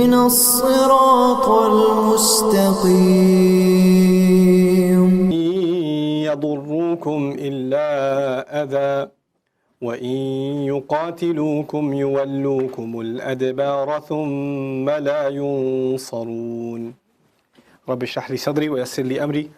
اهدنا الصراط المستقيم يضروكم إلا أذى وإن يقاتلوكم يولوكم الأدبار ثم لا ينصرون رب اشرح لي صدري ويسر لي أمري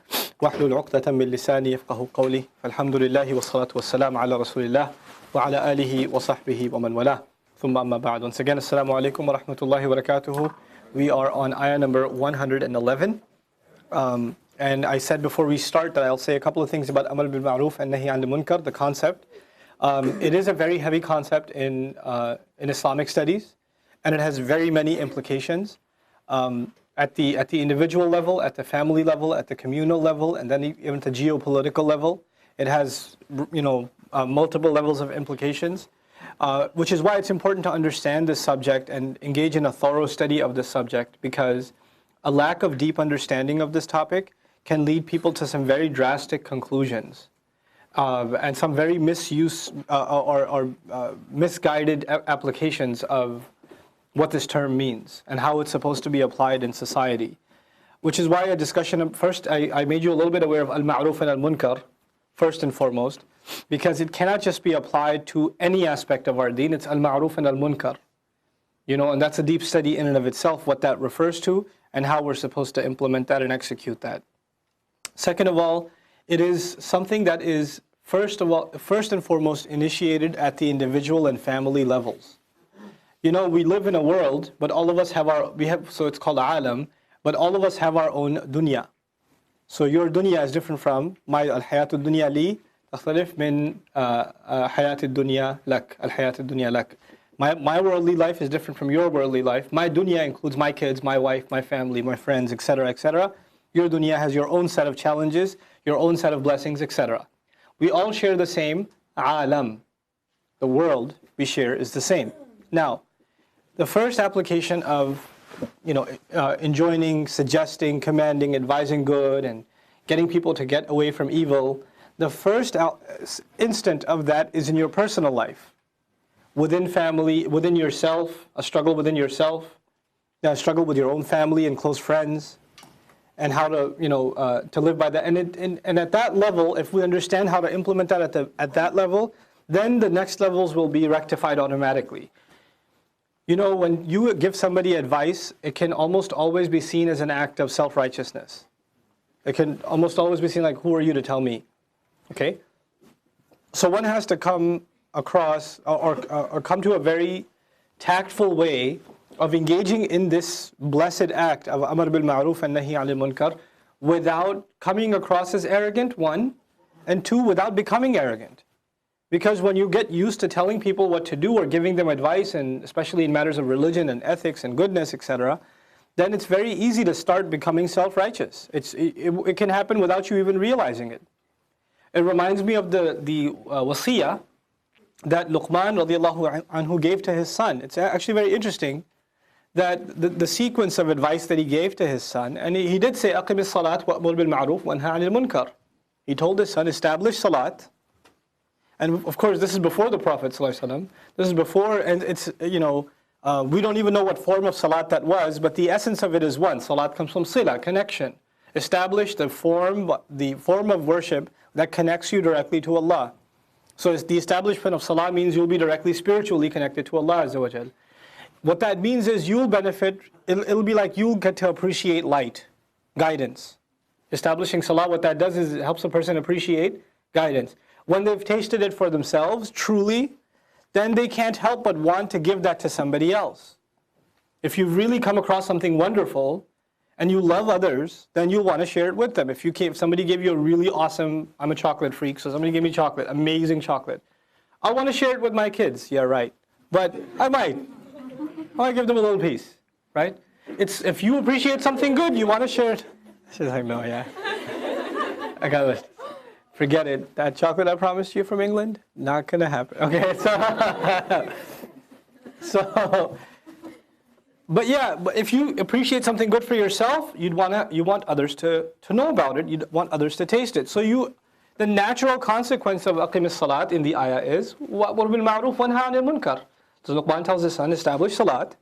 واحلل عقدة من لساني يفقه قولي فالحمد لله والصلاة والسلام على رسول الله وعلى آله وصحبه ومن والاه ثم أما بعد. Once again, Assalamu alaikum wa rahmatullahi wa barakatuhu. We are on ayah number 111. And I said before we start that I'll say a couple of things about Amr bil Ma'ruf and Nahi anil Munkar, the concept. It is a very heavy concept in Islamic studies, and it has very many implications at the individual level, at the family level, at the communal level, and then even the geopolitical level. It has, multiple levels of implications, which is why it's important to understand this subject and engage in a thorough study of this subject, because a lack of deep understanding of this topic can lead people to some very drastic conclusions and some very misuse or misguided applications of what this term means and how it's supposed to be applied in society. Which is why a discussion of, first I made you a little bit aware of al-ma'ruf and al-munkar, first and foremost, because it cannot just be applied to any aspect of our deen. It's al-ma'ruf and al-munkar. And that's a deep study in and of itself, what that refers to and how we're supposed to implement that and execute that. Second of all, it is something that is first and foremost initiated at the individual and family levels. We live in a world, but all of us so it's called alam, but all of us have our own dunya. So your dunya is different from my al-hayatul dunya li, تختلف من حياة الدنيا لك, al-hayat al-dunya lak. My worldly life is different from your worldly life. My dunya includes my kids, my wife, my family, my friends, etc., etc. Your dunya has your own set of challenges, your own set of blessings, etc. We all share the same alam. The world we share is the same. Now, the first application of, enjoining, suggesting, commanding, advising good, and getting people to get away from evil, the first instant of that is in your personal life. Within family, within yourself, a struggle within yourself, a struggle with your own family and close friends, and how to, to live by that. And at that level, if we understand how to implement that at that level, then the next levels will be rectified automatically. When you give somebody advice, it can almost always be seen as an act of self-righteousness. It can almost always be seen like, who are you to tell me? Okay? So one has to come across or come to a very tactful way of engaging in this blessed act of Amr bil Ma'ruf and Nahi anil Munkar without coming across as arrogant, one, and two, without becoming arrogant. Because when you get used to telling people what to do or giving them advice, and especially in matters of religion and ethics and goodness, etc., then it's very easy to start becoming self-righteous. It can happen without you even realizing it. It reminds me of the wasiyah that Luqman radiallahu anhu gave to his son. It's actually very interesting that the sequence of advice that he gave to his son, and he did say, أَقِمِ الصَّلَاةِ وَأْمُرْ بِالْمَعْرُوفِ وَانْهَى عَنِ الْمُنْكَرِ. He told his son, establish salat. And of course, this is before the Prophet ﷺ. This is before, and it's, we don't even know what form of salat that was, but the essence of it is one. Salat comes from sila, connection. Establish the form of worship that connects you directly to Allah. So the establishment of salah means you'll be directly spiritually connected to Allah Azza wa Jal. What that means is you'll benefit, it'll be like you'll get to appreciate light, guidance. Establishing salah, what that does is it helps a person appreciate guidance. When they've tasted it for themselves, truly, then they can't help but want to give that to somebody else. If you've really come across something wonderful, and you love others, then you'll want to share it with them. If somebody gave you a really awesome, I'm a chocolate freak, so somebody gave me chocolate, amazing chocolate. I want to share it with my kids, yeah, right. But I might give them a little piece, right? If you appreciate something good, you want to share it. She's like, no, yeah. I got it. Forget it. That chocolate I promised you from England, not gonna happen. Okay, so but if you appreciate something good for yourself, you want others to know about it. You'd want others to taste it. So the natural consequence of aqim as-salat in the ayah is wa'mur bil ma'ruf wa nahy anil munkar. So Luqman tells his son, establish salat,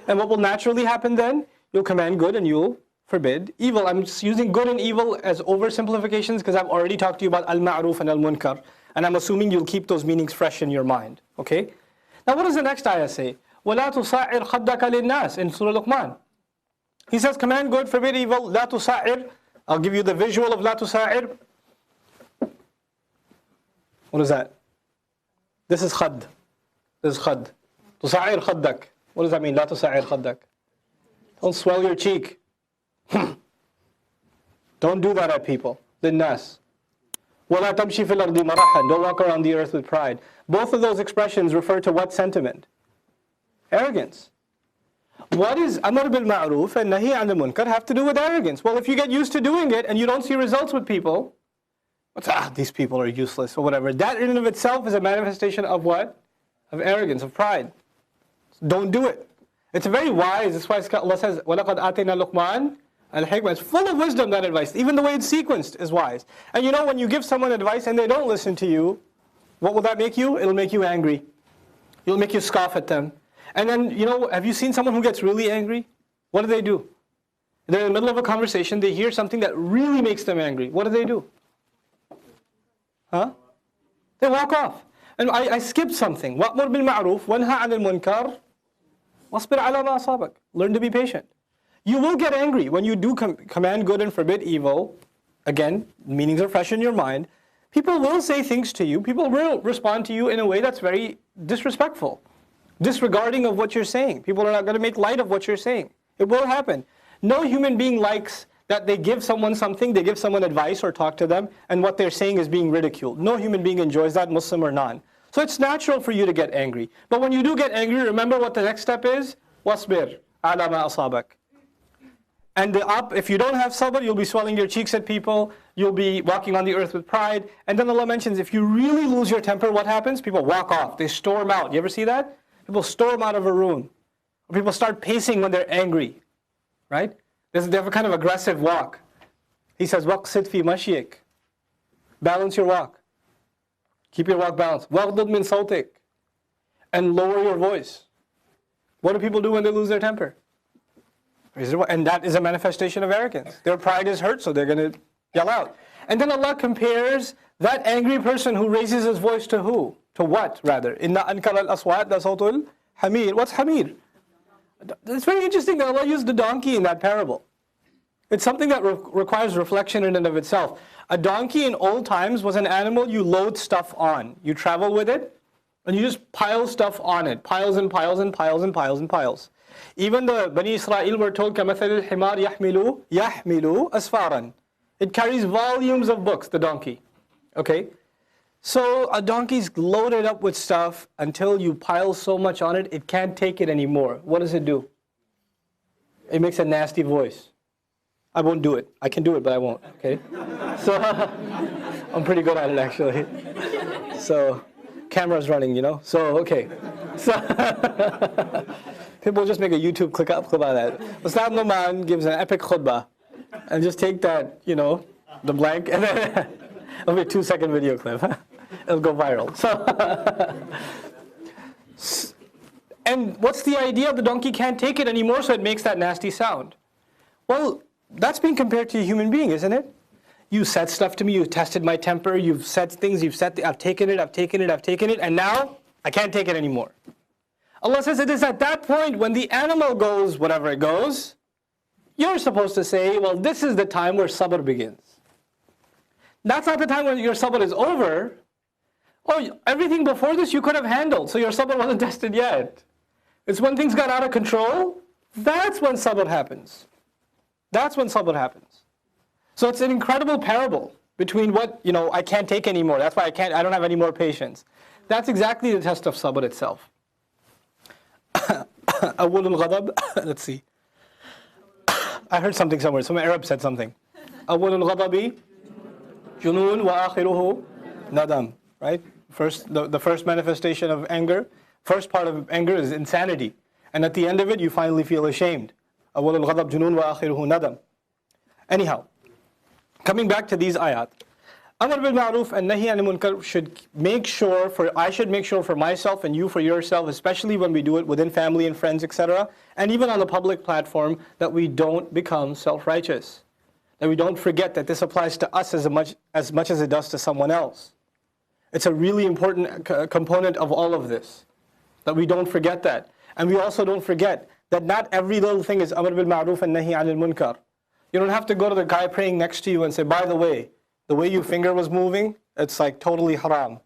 And what will naturally happen then? You'll command good and you'll forbid evil. I'm just using good and evil as oversimplifications because I've already talked to you about al-ma'ruf and al-munkar. And I'm assuming you'll keep those meanings fresh in your mind. Okay? Now what does the next ayah say? وَلَا تُصَعِّرْ خَدَّكَ لِلنَّاسِ in Surah Al Luqman. He says, command good, forbid evil. لَا تُصَعِّرْ. I'll give you the visual of لَا تُصَعِّرْ. What is that? This is khad. This is khad. تُصَعِّرْ خَدَّكَ. What does that mean? لَا تُصَعِّرْ خَدَّكَ. Don't swell your cheek. Don't do that at people. لِلنَّاسِ. وَلَا تَمْشِي فِي الْأَرْضِ مَرَحًا. Don't walk around the earth with pride. Both of those expressions refer to what sentiment? Arrogance. What is Amr bil Ma'ruf and Nahi anil Munkar have to do with arrogance? Well, if you get used to doing it and you don't see results with people, these people are useless or whatever, that in and of itself is a manifestation of what? Of arrogance, of pride. Don't do it. It's very wise. That's why Allah says, وَلَقَدْ آتَيْنَا لُقْمَانَ الْحِكْمَةَ. It's full of wisdom, that advice. Even the way it's sequenced is wise. And you know, when you give someone advice and they don't listen to you, what will that make you? It'll make you angry. It'll make you scoff at them. And then, you know, have you seen someone who gets really angry? What do? They're in the middle of a conversation, they hear something that really makes them angry. What do? Huh? They walk off. And I skipped something. وَأْمُرْ بِالْمَعْرُوفِ وَانْهَى عَنِ الْمُنْكَرِ وَاصْبِرْ عَلَى مَا أَصَابَكَ. Learn to be patient. You will get angry when you do command good and forbid evil. Again, meanings are fresh in your mind. People will say things to you. People will respond to you in a way that's very disrespectful, disregarding of what you're saying. People are not going to make light of what you're saying. It will happen. No human being likes that they give someone something, they give someone advice or talk to them, and what they're saying is being ridiculed. No human being enjoys that, Muslim or non. So it's natural for you to get angry. But when you do get angry, remember what the next step is? وَاصْبِرْ عَلَى مَا أَصَابَكَ. And if you don't have sabr, you'll be swelling your cheeks at people, you'll be walking on the earth with pride. And then Allah mentions, if you really lose your temper, what happens? People walk off, they storm out. You ever see that? People storm out of a room. Or people start pacing when they're angry, right? They have a kind of aggressive walk. He says, وَقْصِدْ فِي مَشْيِكَ. Balance your walk. Keep your walk balanced. وَغْضُضْ مِنْ صَوْتِكَ. And lower your voice. What do people do when they lose their temper? And that is a manifestation of arrogance. Their pride is hurt, so they're going to yell out. And then Allah compares that angry person who raises his voice to who? To what, rather? Inna ankara al-aswat la sawtul hamir. What's hamir? It's very interesting that Allah used the donkey in that parable. It's something that requires reflection in and of itself. A donkey in old times was an animal you load stuff on. You travel with it, and you just pile stuff on it. Piles and piles and piles and piles and piles. Even the Bani Israel were told, كَمَثَلِ الْحِمَارِ يَحْمِلُ أَسْفَارًا. It carries volumes of books, the donkey. Okay? So a donkey's loaded up with stuff until you pile so much on it, it can't take it anymore. What does it do? It makes a nasty voice. I won't do it. I can do it, but I won't. Okay? So, I'm pretty good at it, actually. So, camera's running, you know? So, okay. So, people just make a YouTube clip out of that. Ustad Nouman gives an epic khutbah. And just take that, you know, the blank, and then it'll be a 2-second video clip. It'll go viral. So, and what's the idea? The donkey can't take it anymore, so it makes that nasty sound. Well, that's being compared to a human being, isn't it? You said stuff to me, you tested my temper, you've said things, I've taken it, and now I can't take it anymore. Allah says it is at that point when the animal goes whatever it goes, you're supposed to say, well, this is the time where sabr begins. That's not the time when your sabr is over. Oh, everything before this you could have handled, so your sabr wasn't tested yet. It's when things got out of control, that's when sabr happens. That's when sabr happens. So it's an incredible parable between what, you know, I can't take anymore. That's why I don't have any more patience. That's exactly the test of sabr itself. Awwalul ghadab. Let's see. I heard something somewhere. Some Arab said something. Awwalul ghadabi junun wa akhiruhu nadam. Right? The first manifestation of anger, first part of anger is insanity. And at the end of it, you finally feel ashamed. Awwalul ghadab junun wa akhiruhu nadam. Anyhow, coming back to these ayat, Amr bil Ma'ruf and Nahi anil Munkar I should make sure for myself and you for yourself, especially when we do it within family and friends, etc., and even on the public platform, that we don't become self-righteous. That we don't forget that this applies to us as much as it does to someone else. It's a really important component of all of this, that we don't forget that. And we also don't forget that not every little thing is Amr bil Ma'ruf and Nahi anil Munkar. You don't have to go to the guy praying next to you and say, by the way your finger was moving, it's like totally haram.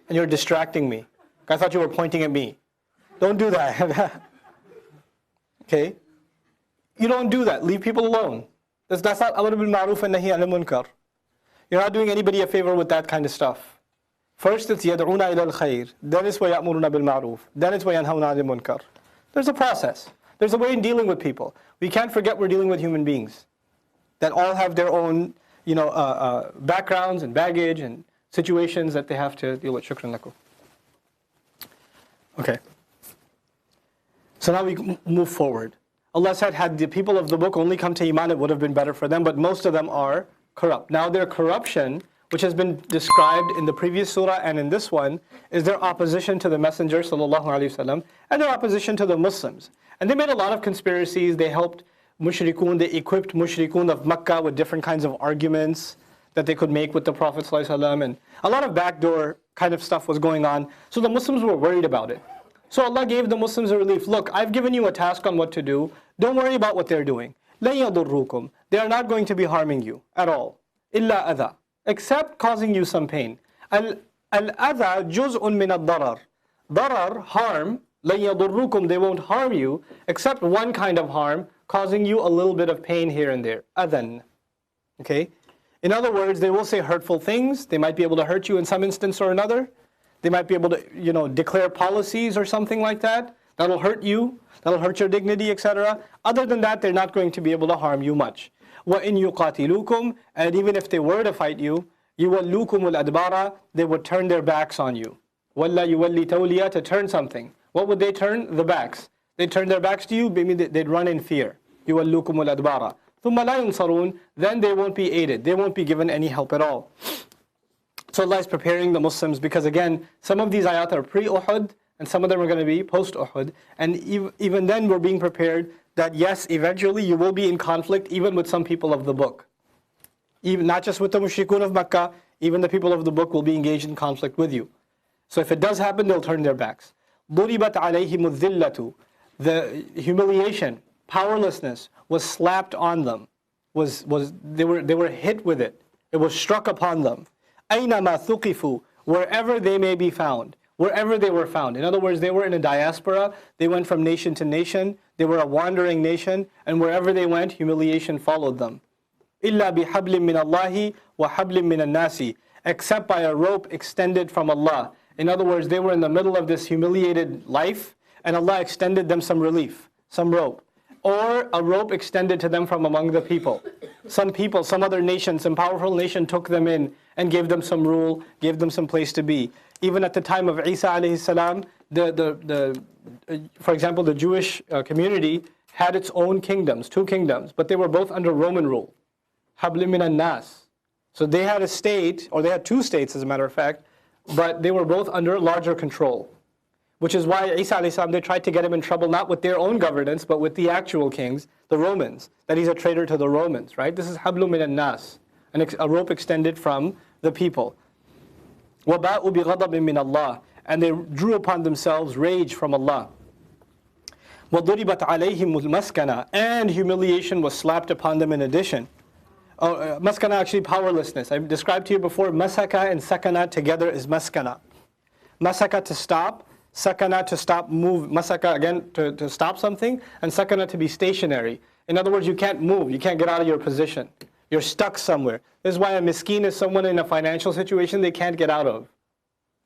And you're distracting me. I thought you were pointing at me. Don't do that. Okay? You don't do that. Leave people alone. That's not Amr bil Ma'ruf and Nahi anil Munkar. You're not doing anybody a favor with that kind of stuff. First it's يَدْعُونَ إِلَى الْخَيْرِ. Then it's وَيَأْمُرُونَ بِالْمَعْرُوفِ. Then it's وَيَنْهَوْنَ عَنِ الْمُنْكَرِ. There's a process. There's a way in dealing with people. We can't forget we're dealing with human beings that all have their own backgrounds and baggage and situations that they have to deal with. Shukran lakum. Okay. So now we move forward. Allah said, had the people of the book only come to Iman, it would have been better for them, but most of them are corrupt. Now their corruption, which has been described in the previous surah and in this one, is their opposition to the Messenger sallallahu alaihi wasallam and their opposition to the Muslims. And they made a lot of conspiracies. They helped mushrikun, they equipped mushrikun of Makkah with different kinds of arguments that they could make with the Prophet sallallahu alaihi wasallam, and a lot of backdoor kind of stuff was going on. So the Muslims were worried about it. So Allah gave the Muslims a relief. Look, I've given you a task on what to do. Don't worry about what they're doing. لَن يَضُرُّكُمْ. They are not going to be harming you at all. إِلَّا أَذَى. Except causing you some pain. Al-adha juz'un min ad-darar. Darar, harm, لَن يَضُرُّكُمْ. They won't harm you, except one kind of harm, causing you a little bit of pain here and there. Adhan. Okay? In other words, they will say hurtful things. They might be able to hurt you in some instance or another. They might be able to, declare policies or something like that. That'll hurt you. That'll hurt your dignity, etc. Other than that, they're not going to be able to harm you much. وَإِن يُقَاتِلُوكُمْ. And even if they were to fight you, يُوَلُّوكُمُ الْأَدْبَارَ. They would turn their backs on you. وَلَّا يُوَلِّي تَوْلِيَا. To turn something. What would they turn? The backs. They'd turn their backs to you, maybe they'd run in fear. يُوَلُّوكُمُ الْأَدْبَارَ. ثُمَّ لَا يُنصَرُونَ. Then they won't be aided. They won't be given any help at all. So Allah is preparing the Muslims, because again, some of these ayat are pre-Uhud and some of them are going to be post-Uhud. And even then we're being prepared that yes, eventually you will be in conflict even with some people of the book. Even not just with the mushrikun of Makkah, even the people of the book will be engaged in conflict with you. So if it does happen, they'll turn their backs. ضُرِبَتْ عَلَيْهِمُ الذِّلَّةُ. The humiliation, powerlessness was slapped on them. They were hit with it. It was struck upon them. أَيْنَمَا ثُقِفُوا. Wherever they may be found. Wherever they were found. In other words, they were in a diaspora. They went from nation to nation. They were a wandering nation. And wherever they went, humiliation followed them. إِلَّا بِحَبْلٍ مِّنَ اللَّهِ وَحَبْلٍ مِّنَ النَّاسِ. Except by a rope extended from Allah. In other words, they were in the middle of this humiliated life, and Allah extended them some relief, some rope. Or a rope extended to them from among the people. Some people, some other nation, some powerful nation took them in and gave them some rule, gave them some place to be. Even at the time of Isa alayhi salam, for example, the Jewish community had its own kingdoms, 2 kingdoms, but they were both under Roman rule. Hablim minan nas. So they had a state, or they had 2 states as a matter of fact, but they were both under larger control. Which is why Isa alayhi salam, they tried to get him in trouble not with their own governance, but with the actual kings, the Romans, that he's a traitor to the Romans, right? This is hablum minan nas, a rope extended from the people. وَبَاءُ بِغَضَبٍ مِّنَ اللَّهِ. And they drew upon themselves rage from Allah. وَضُرِبَتْ عَلَيْهِمُ الْمَسْكَنَةِ. And humiliation was slapped upon them in addition. Maskana, actually powerlessness. I've described to you before, masaka and sakana together is maskana. Masaka to stop, sakana to stop, move. Masaka again to stop something, and sakana to be stationary. In other words, you can't move, you can't get out of your position. You're stuck somewhere. This is why a miskeen is someone in a financial situation they can't get out of.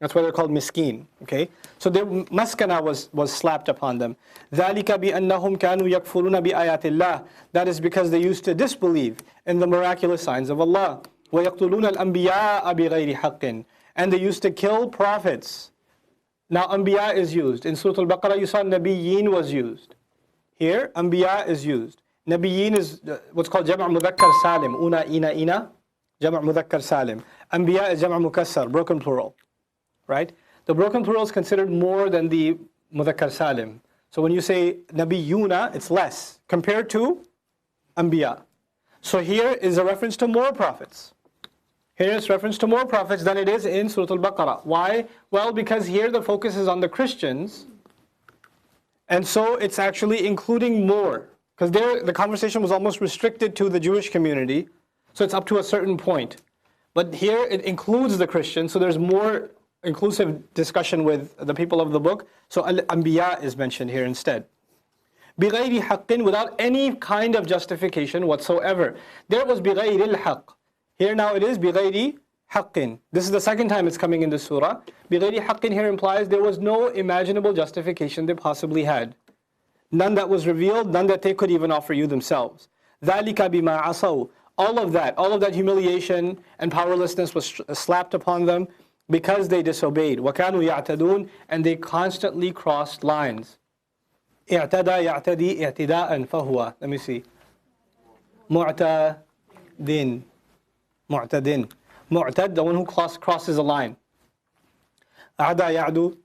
That's why they're called miskeen. Okay? So their maskana was slapped upon them. ذَلِكَ بِأَنَّهُمْ كَانُوا يَكْفُرُونَ بِآيَاتِ اللَّهِ. That is because they used to disbelieve in the miraculous signs of Allah. وَيَقْتُلُونَ الْأَنْبِيَاءَ بِغَيْرِ حَقٍّ. And they used to kill prophets. Now Anbiya is used. In Surah Al-Baqarah you saw Nabiyyin was used. Here Anbiya is used. Nabiyyin is what's called Jam'a Mudhakkar Salim. Una, ina, ina. Jama' Mudhakkar Salim. Anbiya is Jama' Mukassar, broken plural. Right? The broken plural is considered more than the Mudhakkar Salim. So when you say Nabiyuna, it's less compared to Anbiya. So here is a reference to more prophets. Here is reference to more prophets than it is in Surah Al-Baqarah. Why? Well, because here the focus is on the Christians. And so it's actually including more. Because there the conversation was almost restricted to the Jewish community. So it's up to a certain point. But here it includes the Christians. So there's more inclusive discussion with the people of the book. So Al-Anbiya is mentioned here instead. بِغَيْرِ حَقٍّ, without any kind of justification whatsoever. There was بِغَيْرِ الْحَقِّ. Here now it is بِغَيْرِ حَقٍّ. This is the second time it's coming in the surah. بِغَيْرِ حَقٍّ here implies there was no imaginable justification they possibly had. None that was revealed, none that they could even offer you themselves. ذَلِكَ بِمَا عَصَوْا. All of that humiliation and powerlessness was slapped upon them because they disobeyed. وَكَانُوا يَعْتَدُونَ, and they constantly crossed lines. اعتدى يعتدي اعتداء فهو. Let me see. معتد. معتد. معتد, the one who crosses a line. أعدى يعدو,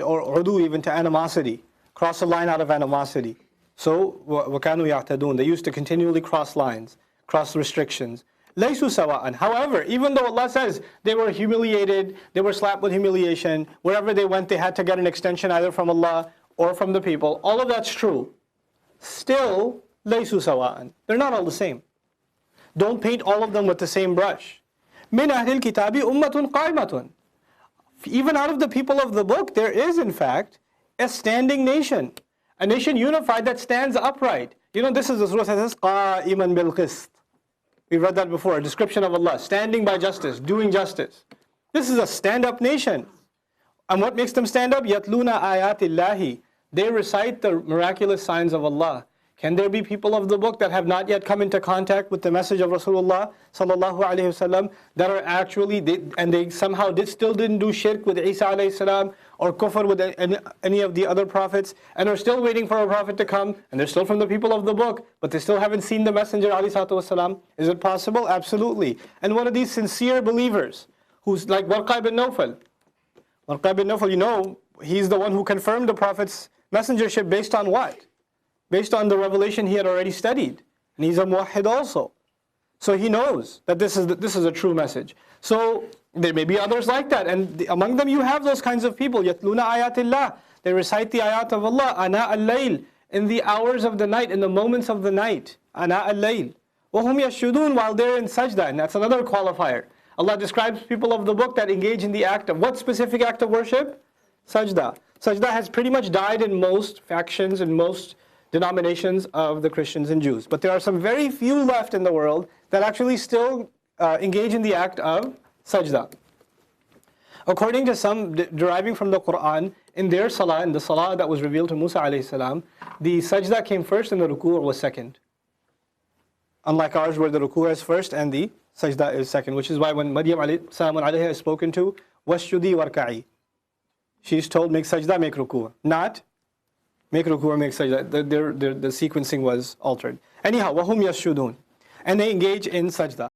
or عدو, even to animosity. Cross a line out of animosity. So وكانوا يعتدون. They used to continually cross lines, cross restrictions. ليسوا سواء. However, even though Allah says they were humiliated, they were slapped with humiliation, wherever they went they had to get an extension either from Allah or from the people, all of that's true. Still, ليسوا سواء. They're not all the same. Don't paint all of them with the same brush. من أهل الكتاب أمة قائمة. Even out of the people of the book, there is in fact a standing nation. A nation unified that stands upright. You know, this is the surah that says قائما بالقسط. We read that before, a description of Allah, standing by justice, doing justice. This is a stand-up nation. And what makes them stand up? يَتْلُونَ آيَاتِ اللَّهِ. They recite the miraculous signs of Allah. Can there be people of the book that have not yet come into contact with the message of Rasulullah sallallahu alaihi wasallam that are actually, they somehow still didn't do shirk with Isa alayhi salam or kufr with any of the other prophets and are still waiting for a prophet to come and they're still from the people of the book but they still haven't seen the messenger alayhi salatu wasalam? Is it possible? Absolutely. And one of these sincere believers who's like Warqa ibn Nawfal. Warqa ibn Nawfal, you know, he's the one who confirmed the prophet's messengership based on what? Based on the revelation he had already studied. And he's a muwahhid also. So he knows that this is a true message. So there may be others like that. And among them you have those kinds of people. يَتْلُونَ آيَاتِ اللَّهِ. They recite the ayat of Allah. أَنَاءَ اللَّيْلِ. In the hours of the night, in the moments of the night. أَنَاءَ اللَّيْلِ. وَهُمْ يَسْجُدُونَ. While they're in sajda. And that's another qualifier. Allah describes people of the book that engage in the act of, what specific act of worship? Sajda. Sajda has pretty much died in most factions, in most denominations of the Christians and Jews. But there are some very few left in the world that actually still engage in the act of sajda. According to some deriving from the Quran, in their salah, in the salah that was revealed to Musa alayhi salam, the sajda came first and the ruku' was second. Unlike ours where the ruku' is first and the sajda is second, which is why when Maryam alayhi salam is spoken to, wasjudi warka'i, she's told make sajda, make ruku', not make ruku' or make sajda. The sequencing was altered. Anyhow, وَهُمْ يَسْجُدُونَ. And they engage in sajda.